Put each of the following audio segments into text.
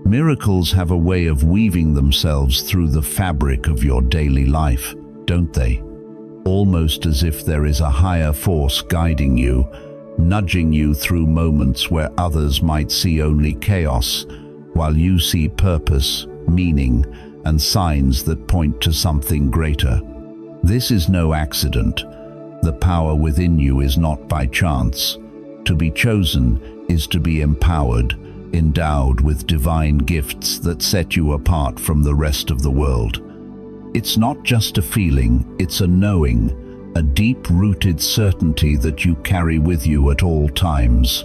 Miracles have a way of weaving themselves through the fabric of your daily life, don't they? Almost as if there is a higher force guiding you, nudging you through moments where others might see only chaos, while you see purpose, meaning, and signs that point to something greater. This is no accident. The power within you is not by chance. To be chosen is to be empowered, endowed with divine gifts that set you apart from the rest of the world. It's not just a feeling, it's a knowing, a deep-rooted certainty that you carry with you at all times.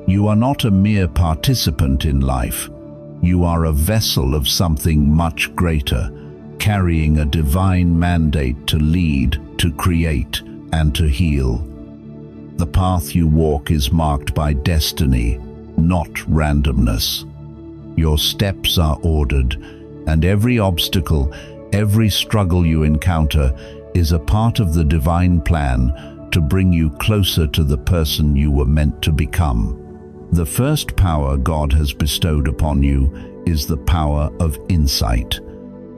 You are not a mere participant in life. You are a vessel of something much greater, carrying a divine mandate to lead, to create, and to heal. The path you walk is marked by destiny, not randomness. Your steps are ordered, and every obstacle, every struggle you encounter is a part of the divine plan to bring you closer to the person you were meant to become. The first power God has bestowed upon you is the power of insight.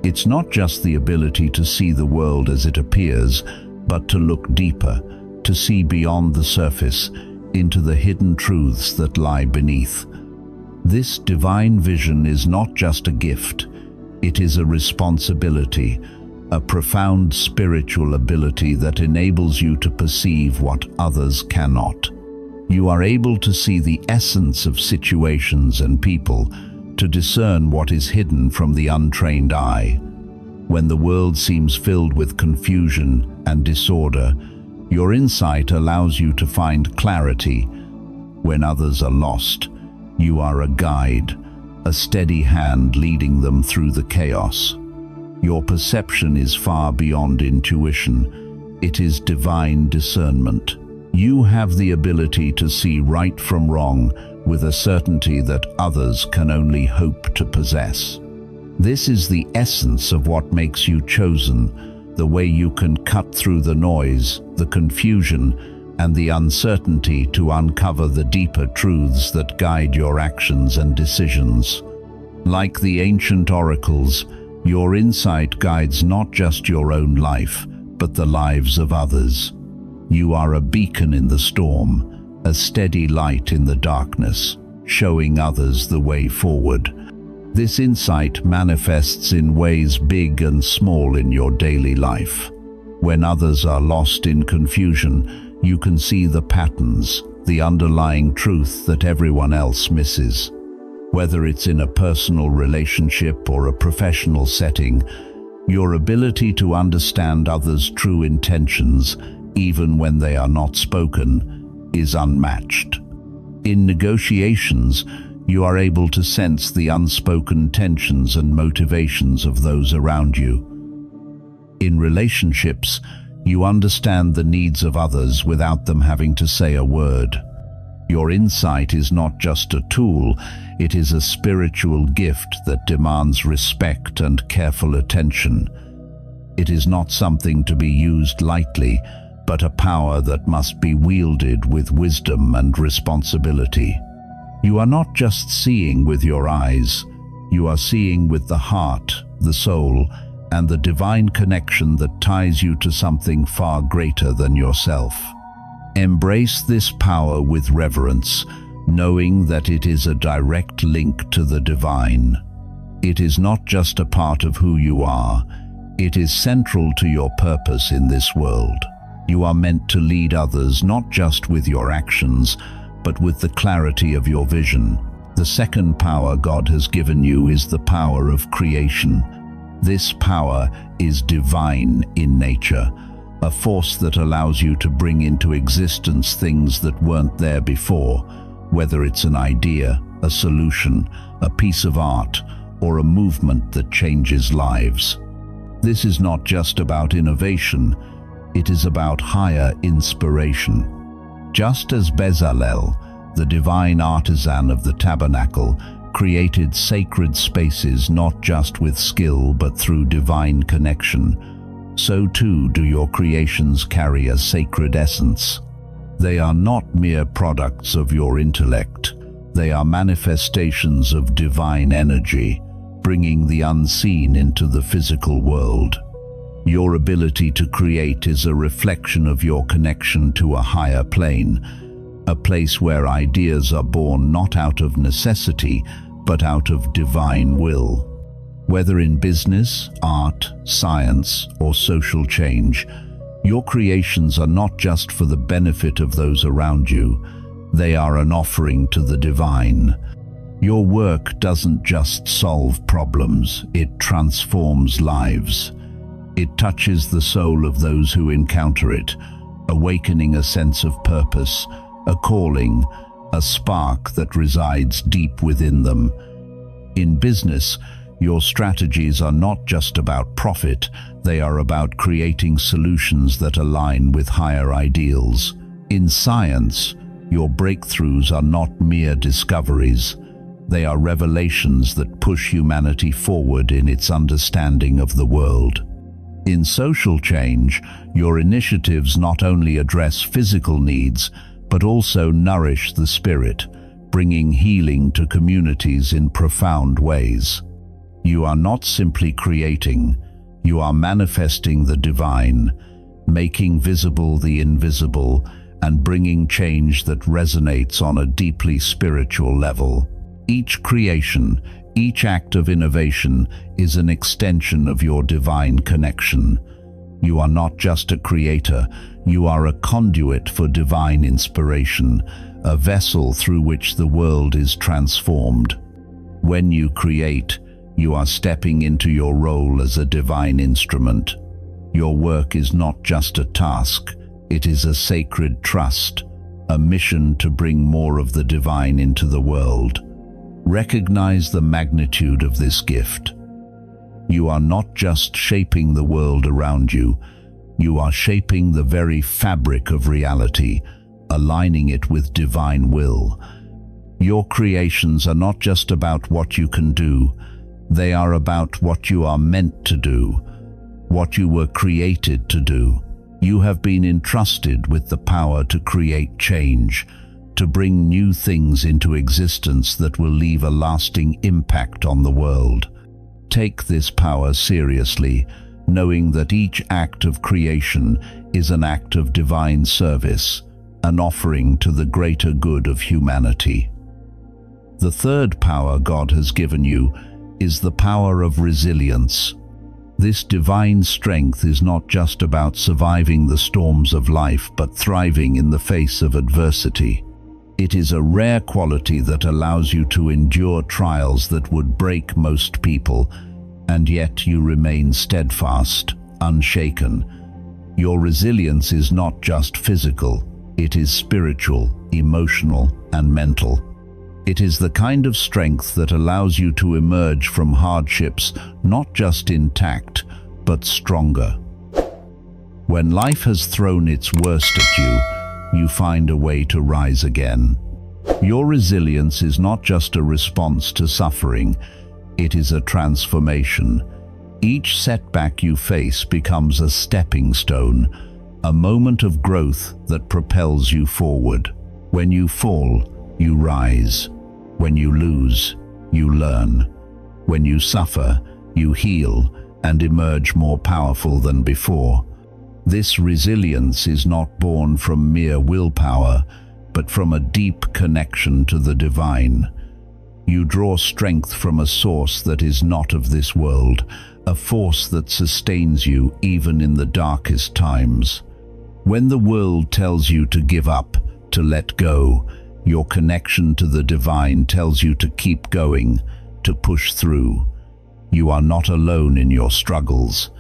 It's not just the ability to see the world as it appears, but to look deeper, to see beyond the surface, into the hidden truths that lie beneath. This divine vision is not just a gift, it is a responsibility, a profound spiritual ability that enables you to perceive what others cannot. You are able to see the essence of situations and people, to discern what is hidden from the untrained eye. When the world seems filled with confusion and disorder, your insight allows you to find clarity. When others are lost, you are a guide, a steady hand leading them through the chaos. Your perception is far beyond intuition. It is divine discernment. You have the ability to see right from wrong with a certainty that others can only hope to possess. This is the essence of what makes you chosen, the way you can cut through the noise, the confusion, and the uncertainty to uncover the deeper truths that guide your actions and decisions. Like the ancient oracles, your insight guides not just your own life, but the lives of others. You are a beacon in the storm, a steady light in the darkness, showing others the way forward. This insight manifests in ways big and small in your daily life. When others are lost in confusion, you can see the patterns, the underlying truth that everyone else misses. Whether it's in a personal relationship or a professional setting, your ability to understand others' true intentions, even when they are not spoken, is unmatched. In negotiations, you are able to sense the unspoken tensions and motivations of those around you. In relationships, you understand the needs of others without them having to say a word. Your insight is not just a tool, it is a spiritual gift that demands respect and careful attention. It is not something to be used lightly, but a power that must be wielded with wisdom and responsibility. You are not just seeing with your eyes, you are seeing with the heart, the soul, and the divine connection that ties you to something far greater than yourself. Embrace this power with reverence, knowing that it is a direct link to the divine. It is not just a part of who you are, it is central to your purpose in this world. You are meant to lead others not just with your actions, but with the clarity of your vision. The second power God has given you is the power of creation. This power is divine in nature, a force that allows you to bring into existence things that weren't there before, whether it's an idea, a solution, a piece of art, or a movement that changes lives. This is not just about innovation, it is about higher inspiration. Just as Bezalel, the divine artisan of the tabernacle, created sacred spaces not just with skill but through divine connection, so too do your creations carry a sacred essence. They are not mere products of your intellect. They are manifestations of divine energy, bringing the unseen into the physical world. Your ability to create is a reflection of your connection to a higher plane, a place where ideas are born not out of necessity, but out of divine will. Whether in business, art, science, or social change, your creations are not just for the benefit of those around you, they are an offering to the divine. Your work doesn't just solve problems, it transforms lives. It touches the soul of those who encounter it, awakening a sense of purpose, a calling, a spark that resides deep within them. In business, your strategies are not just about profit, they are about creating solutions that align with higher ideals. In science, your breakthroughs are not mere discoveries. They are revelations that push humanity forward in its understanding of the world. In social change, your initiatives not only address physical needs, but also nourish the spirit, bringing healing to communities in profound ways. You are not simply creating, you are manifesting the divine, making visible the invisible, and bringing change that resonates on a deeply spiritual level. Each creation, each act of innovation is an extension of your divine connection. You are not just a creator, you are a conduit for divine inspiration, a vessel through which the world is transformed. When you create, you are stepping into your role as a divine instrument. Your work is not just a task, it is a sacred trust, a mission to bring more of the divine into the world. Recognize the magnitude of this gift. You are not just shaping the world around you, you are shaping the very fabric of reality, aligning it with divine will. Your creations are not just about what you can do, they are about what you are meant to do, what you were created to do. You have been entrusted with the power to create change, to bring new things into existence that will leave a lasting impact on the world. Take this power seriously, knowing that each act of creation is an act of divine service, an offering to the greater good of humanity. The third power God has given you is the power of resilience. This divine strength is not just about surviving the storms of life, but thriving in the face of adversity. It is a rare quality that allows you to endure trials that would break most people, and yet you remain steadfast, unshaken. Your resilience is not just physical, it is spiritual, emotional, and mental. It is the kind of strength that allows you to emerge from hardships not just intact, but stronger. When life has thrown its worst at you, you find a way to rise again. Your resilience is not just a response to suffering, it is a transformation. Each setback you face becomes a stepping stone, a moment of growth that propels you forward. When you fall, you rise. When you lose, you learn. When you suffer, you heal and emerge more powerful than before. This resilience is not born from mere willpower, but from a deep connection to the divine. You draw strength from a source that is not of this world, a force that sustains you even in the darkest times. When the world tells you to give up, to let go, your connection to the divine tells you to keep going, to push through. You are not alone in your struggles.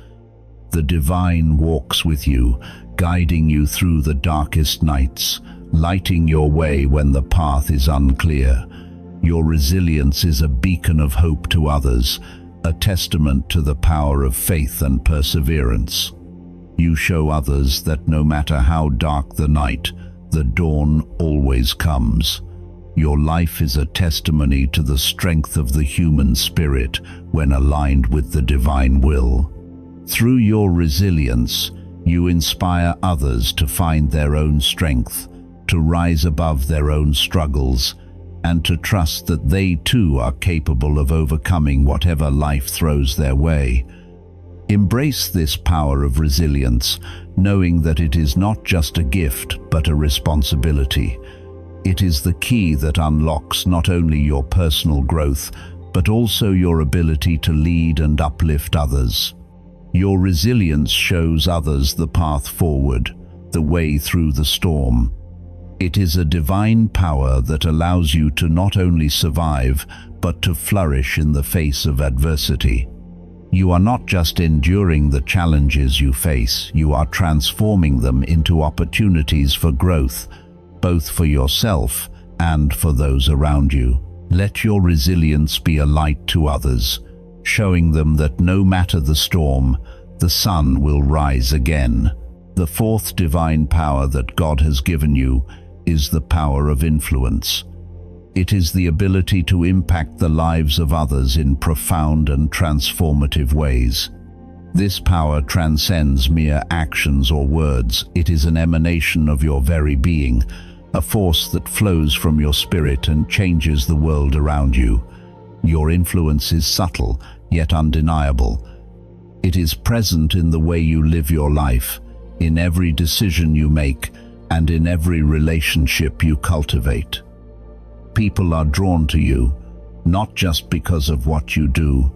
The divine walks with you, guiding you through the darkest nights, lighting your way when the path is unclear. Your resilience is a beacon of hope to others, a testament to the power of faith and perseverance. You show others that no matter how dark the night, the dawn always comes. Your life is a testimony to the strength of the human spirit when aligned with the divine will. Through your resilience, you inspire others to find their own strength, to rise above their own struggles, and to trust that they too are capable of overcoming whatever life throws their way. Embrace this power of resilience, knowing that it is not just a gift but a responsibility. It is the key that unlocks not only your personal growth, but also your ability to lead and uplift others. Your resilience shows others the path forward, the way through the storm. It is a divine power that allows you to not only survive, but to flourish in the face of adversity. You are not just enduring the challenges you face, you are transforming them into opportunities for growth, both for yourself and for those around you. Let your resilience be a light to others, showing them that no matter the storm, the sun will rise again. The fourth divine power that God has given you is the power of influence. It is the ability to impact the lives of others in profound and transformative ways. This power transcends mere actions or words. It is an emanation of your very being, a force that flows from your spirit and changes the world around you. Your influence is subtle, yet undeniable. It is present in the way you live your life, in every decision you make, and in every relationship you cultivate. People are drawn to you, not just because of what you do,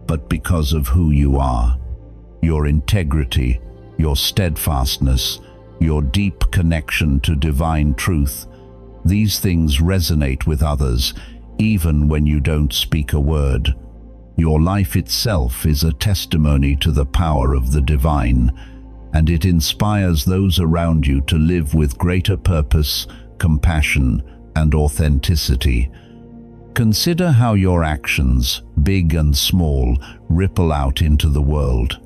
but because of who you are. Your integrity, your steadfastness, your deep connection to divine truth, these things resonate with others, even when you don't speak a word. Your life itself is a testimony to the power of the divine, and it inspires those around you to live with greater purpose, compassion, and authenticity. Consider how your actions, big and small, ripple out into the world.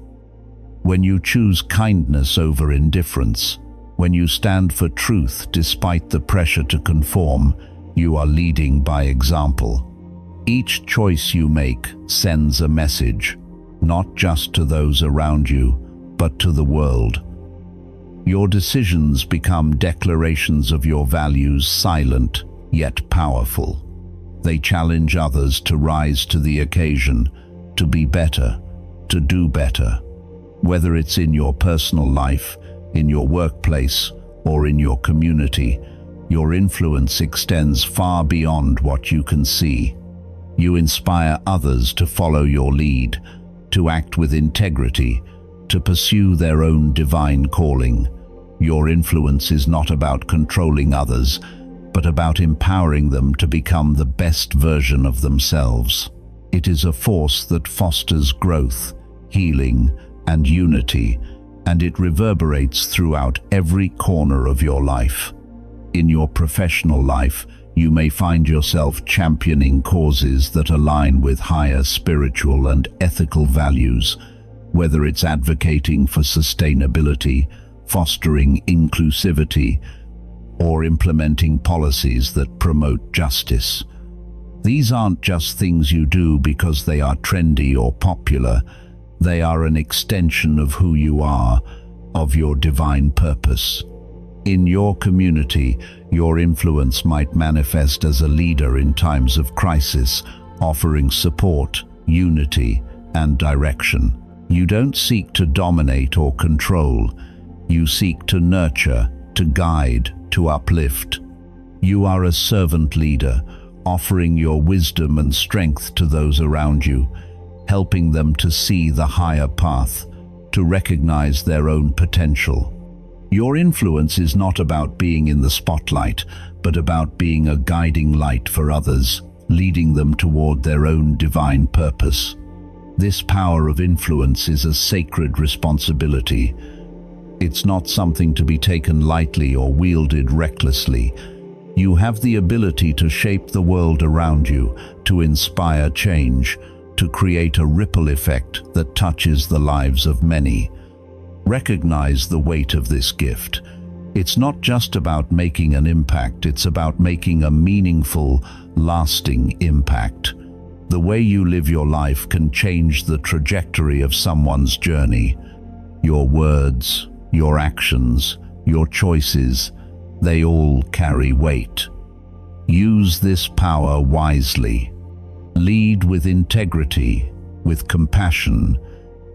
When you choose kindness over indifference, when you stand for truth despite the pressure to conform, you are leading by example. Each choice you make sends a message, not just to those around you, but to the world. Your decisions become declarations of your values, silent yet powerful. They challenge others to rise to the occasion, to be better, to do better. Whether it's in your personal life, in your workplace, or in your community, your influence extends far beyond what you can see. You inspire others to follow your lead, to act with integrity, to pursue their own divine calling. Your influence is not about controlling others, but about empowering them to become the best version of themselves. It is a force that fosters growth, healing, and unity, and it reverberates throughout every corner of your life. In your professional life, you may find yourself championing causes that align with higher spiritual and ethical values, whether it's advocating for sustainability, fostering inclusivity, or implementing policies that promote justice. These aren't just things you do because they are trendy or popular. They are an extension of who you are, of your divine purpose. In your community, your influence might manifest as a leader in times of crisis, offering support, unity, and direction. You don't seek to dominate or control. You seek to nurture, to guide, to uplift. You are a servant leader, offering your wisdom and strength to those around you, helping them to see the higher path, to recognize their own potential. Your influence is not about being in the spotlight, but about being a guiding light for others, leading them toward their own divine purpose. This power of influence is a sacred responsibility. It's not something to be taken lightly or wielded recklessly. You have the ability to shape the world around you, to inspire change, to create a ripple effect that touches the lives of many. Recognize the weight of this gift. It's not just about making an impact, it's about making a meaningful, lasting impact. The way you live your life can change the trajectory of someone's journey. Your words, your actions, your choices, they all carry weight. Use this power wisely. Lead with integrity, with compassion,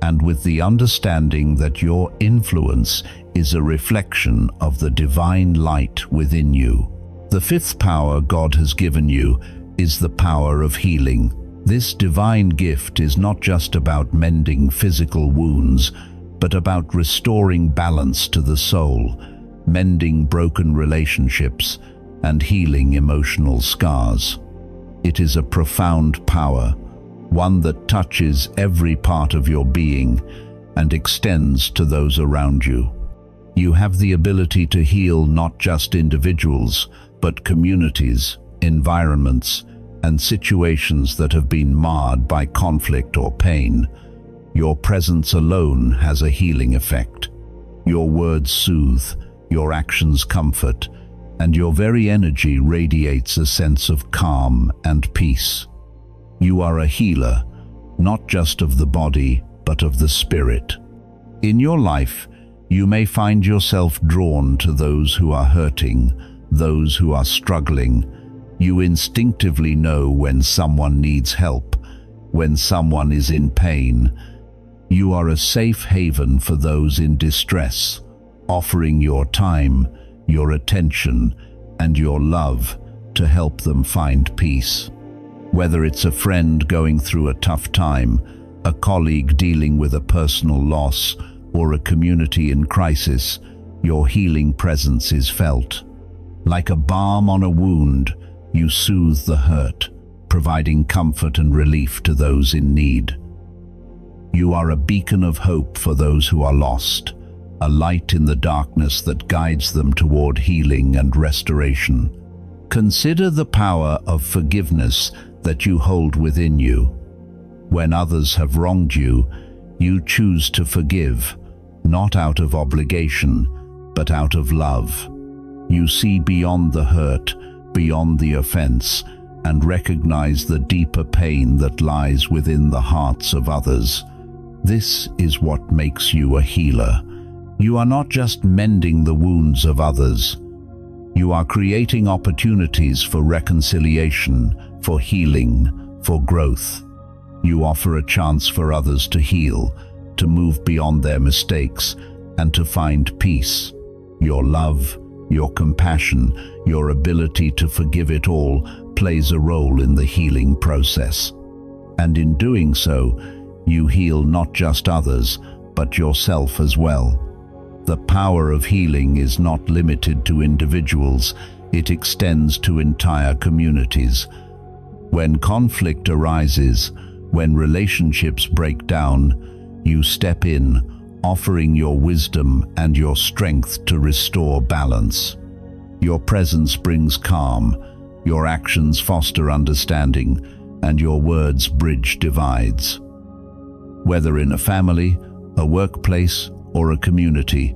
and with the understanding that your influence is a reflection of the divine light within you. The fifth power God has given you is the power of healing. This divine gift is not just about mending physical wounds, but about restoring balance to the soul, mending broken relationships, and healing emotional scars. It is a profound power, one that touches every part of your being and extends to those around you. You have the ability to heal not just individuals, but communities, environments, and situations that have been marred by conflict or pain. Your presence alone has a healing effect. Your words soothe, your actions comfort, and your very energy radiates a sense of calm and peace. You are a healer, not just of the body, but of the spirit. In your life, you may find yourself drawn to those who are hurting, those who are struggling. You instinctively know when someone needs help, when someone is in pain. You are a safe haven for those in distress, offering your time, your attention, and your love to help them find peace. Whether it's a friend going through a tough time, a colleague dealing with a personal loss, or a community in crisis, your healing presence is felt. Like a balm on a wound, you soothe the hurt, providing comfort and relief to those in need. You are a beacon of hope for those who are lost, a light in the darkness that guides them toward healing and restoration. Consider the power of forgiveness that you hold within you. When others have wronged you, you choose to forgive, not out of obligation, but out of love. You see beyond the hurt, beyond the offense, and recognize the deeper pain that lies within the hearts of others. This is what makes you a healer. You are not just mending the wounds of others. You are creating opportunities for reconciliation, for healing, for growth. You offer a chance for others to heal, to move beyond their mistakes, and to find peace. Your love, your compassion, your ability to forgive it all plays a role in the healing process. And in doing so, you heal not just others, but yourself as well. The power of healing is not limited to individuals, it extends to entire communities. When conflict arises, when relationships break down, you step in, offering your wisdom and your strength to restore balance. Your presence brings calm, your actions foster understanding, and your words bridge divides. Whether in a family, a workplace, or a community,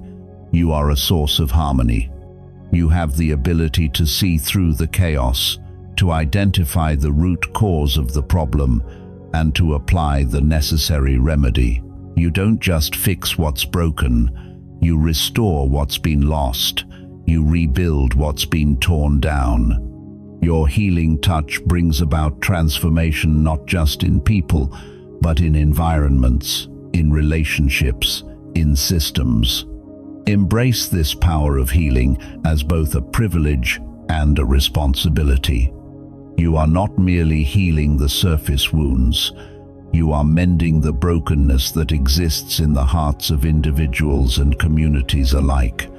you are a source of harmony. You have the ability to see through the chaos, to identify the root cause of the problem, and to apply the necessary remedy. You don't just fix what's broken, you restore what's been lost, you rebuild what's been torn down. Your healing touch brings about transformation not just in people, but in environments, in relationships, in systems. Embrace this power of healing as both a privilege and a responsibility. You are not merely healing the surface wounds, you are mending the brokenness that exists in the hearts of individuals and communities alike.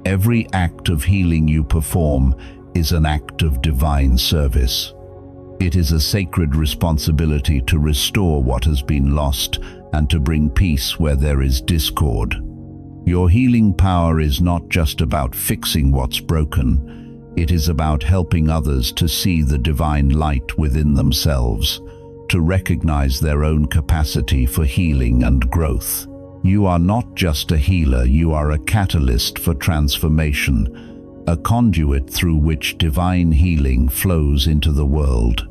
Every act of healing you perform is an act of divine service. It is a sacred responsibility to restore what has been lost and to bring peace where there is discord. Your healing power is not just about fixing what's broken, it is about helping others to see the divine light within themselves, to recognize their own capacity for healing and growth. You are not just a healer, you are a catalyst for transformation, a conduit through which divine healing flows into the world.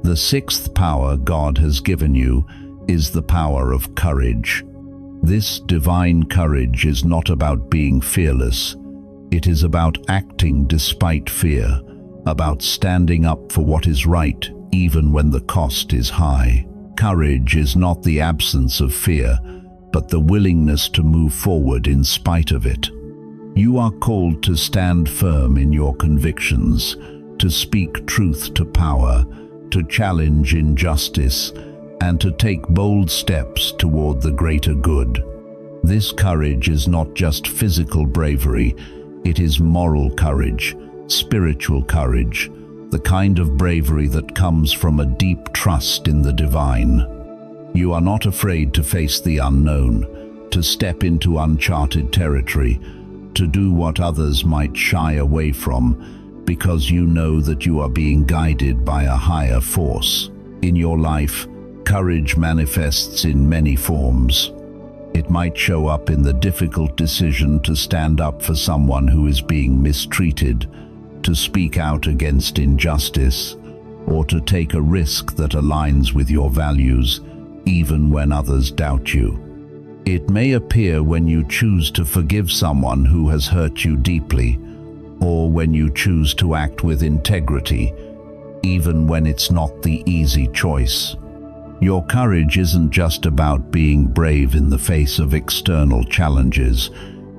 The sixth power God has given you is the power of courage. This divine courage is not about being fearless. It is about acting despite fear, about standing up for what is right, even when the cost is high. Courage is not the absence of fear, but the willingness to move forward in spite of it. You are called to stand firm in your convictions, to speak truth to power, to challenge injustice, and to take bold steps toward the greater good. This courage is not just physical bravery, it is moral courage, spiritual courage, the kind of bravery that comes from a deep trust in the divine. You are not afraid to face the unknown, to step into uncharted territory, to do what others might shy away from, because you know that you are being guided by a higher force. In your life, courage manifests in many forms. It might show up in the difficult decision to stand up for someone who is being mistreated, to speak out against injustice, or to take a risk that aligns with your values, even when others doubt you. It may appear when you choose to forgive someone who has hurt you deeply, or when you choose to act with integrity, even when it's not the easy choice. Your courage isn't just about being brave in the face of external challenges.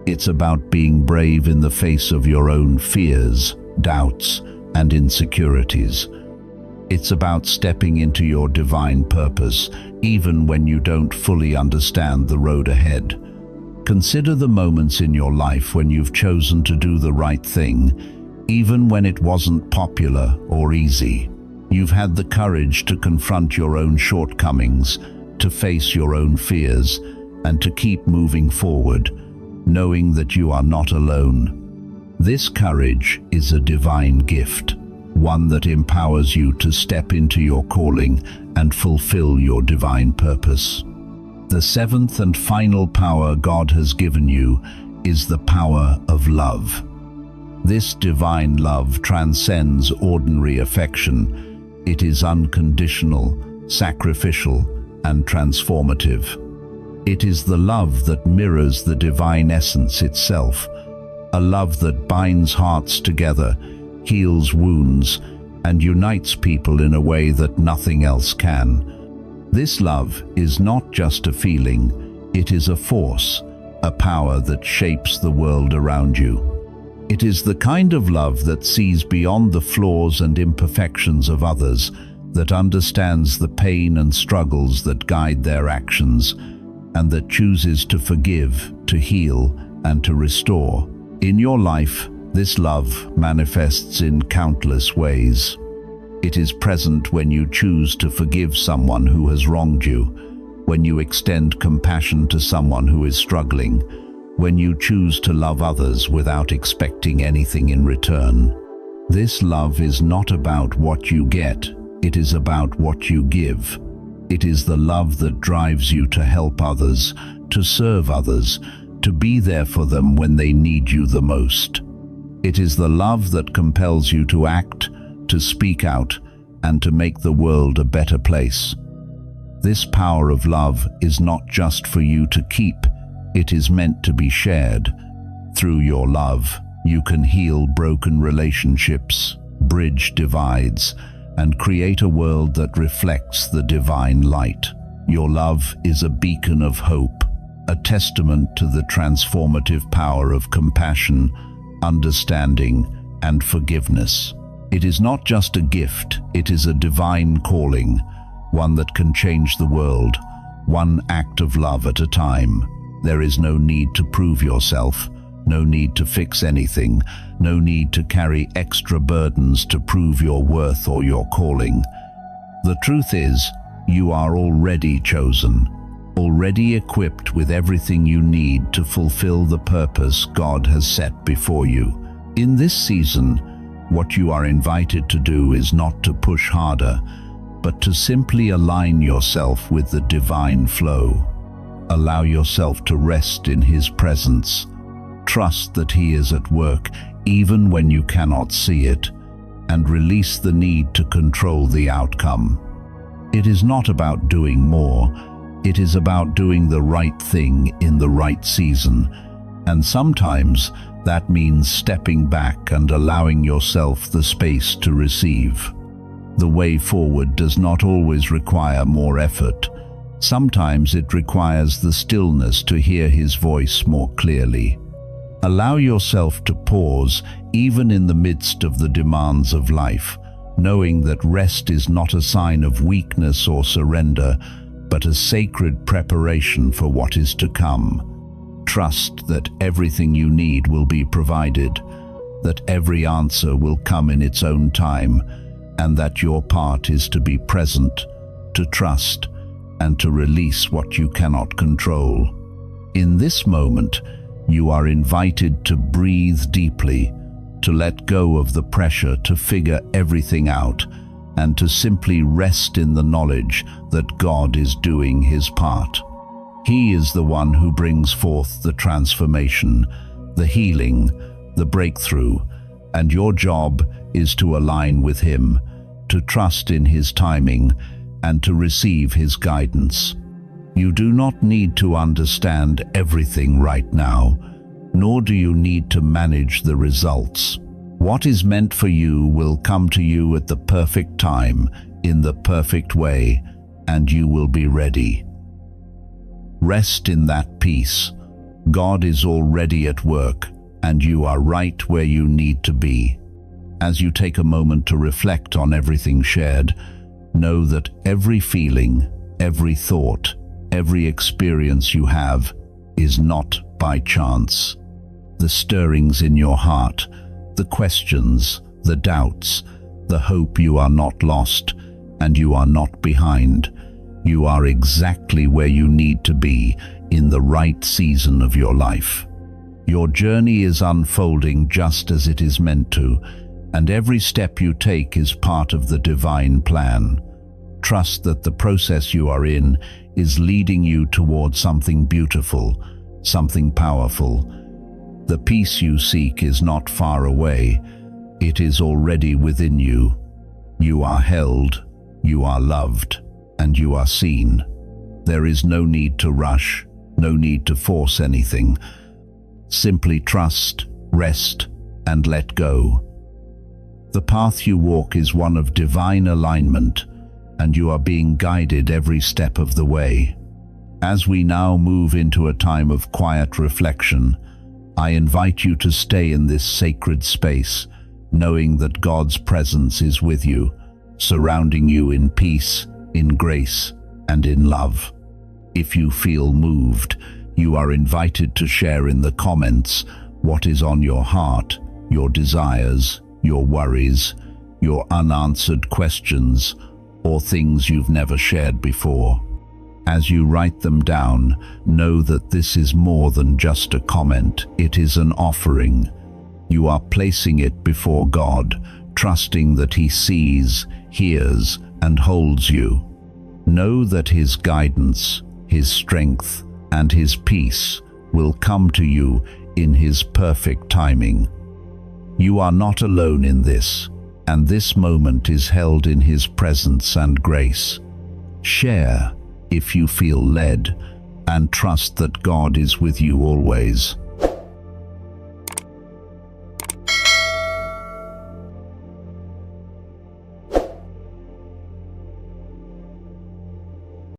It's about being brave in the face of your own fears, doubts, and insecurities. It's about stepping into your divine purpose, even when you don't fully understand the road ahead. Consider the moments in your life when you've chosen to do the right thing, even when it wasn't popular or easy. You've had the courage to confront your own shortcomings, to face your own fears, and to keep moving forward, knowing that you are not alone. This courage is a divine gift, one that empowers you to step into your calling and fulfill your divine purpose. The seventh and final power God has given you is the power of love. This divine love transcends ordinary affection. It is unconditional, sacrificial, and transformative. It is the love that mirrors the divine essence itself, a love that binds hearts together, heals wounds, and unites people in a way that nothing else can. This love is not just a feeling, it is a force, a power that shapes the world around you. It is the kind of love that sees beyond the flaws and imperfections of others, that understands the pain and struggles that guide their actions, and that chooses to forgive, to heal, and to restore. In your life, this love manifests in countless ways. It is present when you choose to forgive someone who has wronged you, when you extend compassion to someone who is struggling, when you choose to love others without expecting anything in return. This love is not about what you get, it is about what you give. It is the love that drives you to help others, to serve others, to be there for them when they need you the most. It is the love that compels you to act, to speak out, and to make the world a better place. This power of love is not just for you to keep, it is meant to be shared. Through your love, you can heal broken relationships, bridge divides, and create a world that reflects the divine light. Your love is a beacon of hope, a testament to the transformative power of compassion, understanding, and forgiveness. It is not just a gift, it is a divine calling, one that can change the world, one act of love at a time. There is no need to prove yourself, no need to fix anything, no need to carry extra burdens to prove your worth or your calling. The truth is, you are already chosen, already equipped with everything you need to fulfill the purpose God has set before you. In this season, what you are invited to do is not to push harder, but to simply align yourself with the divine flow. Allow yourself to rest in His presence. Trust that He is at work even when you cannot see it, and release the need to control the outcome. It is not about doing more, it is about doing the right thing in the right season, And sometimes that means stepping back and allowing yourself the space to receive. The way forward does not always require more effort. Sometimes it requires the stillness to hear His voice more clearly. Allow yourself to pause even in the midst of the demands of life, knowing that rest is not a sign of weakness or surrender, but a sacred preparation for what is to come. Trust that everything you need will be provided, that every answer will come in its own time, and that your part is to be present, to trust, and to release what you cannot control. In this moment, you are invited to breathe deeply, to let go of the pressure to figure everything out, and to simply rest in the knowledge that God is doing His part. He is the one who brings forth the transformation, the healing, the breakthrough, and your job is to align with Him, to trust in His timing, and to receive His guidance. You do not need to understand everything right now, nor do you need to manage the results. What is meant for you will come to you at the perfect time, in the perfect way, and you will be ready. Rest in that peace. God is already at work, and you are right where you need to be. As you take a moment to reflect on everything shared, know that every feeling, every thought, every experience you have is not by chance. The stirrings in your heart, the questions, the doubts, the hope you are not lost and you are not behind. You are exactly where you need to be in the right season of your life. Your journey is unfolding just as it is meant to, and every step you take is part of the divine plan. Trust that the process you are in is leading you toward something beautiful, something powerful. The peace you seek is not far away. It is already within you. You are held, you are loved, and you are seen. There is no need to rush, no need to force anything. Simply trust, rest, and let go. The path you walk is one of divine alignment, and you are being guided every step of the way. As we now move into a time of quiet reflection, I invite you to stay in this sacred space, knowing that God's presence is with you, surrounding you in peace, in grace, and in love. If you feel moved, you are invited to share in the comments what is on your heart, your desires, your worries, your unanswered questions, or things you've never shared before. As you write them down, know that this is more than just a comment. It is an offering. You are placing it before God, trusting that He sees, hears, and holds you. Know that His guidance, His strength, and His peace will come to you in His perfect timing. You are not alone in this, and this moment is held in His presence and grace. Share if you feel led, and trust that God is with you always.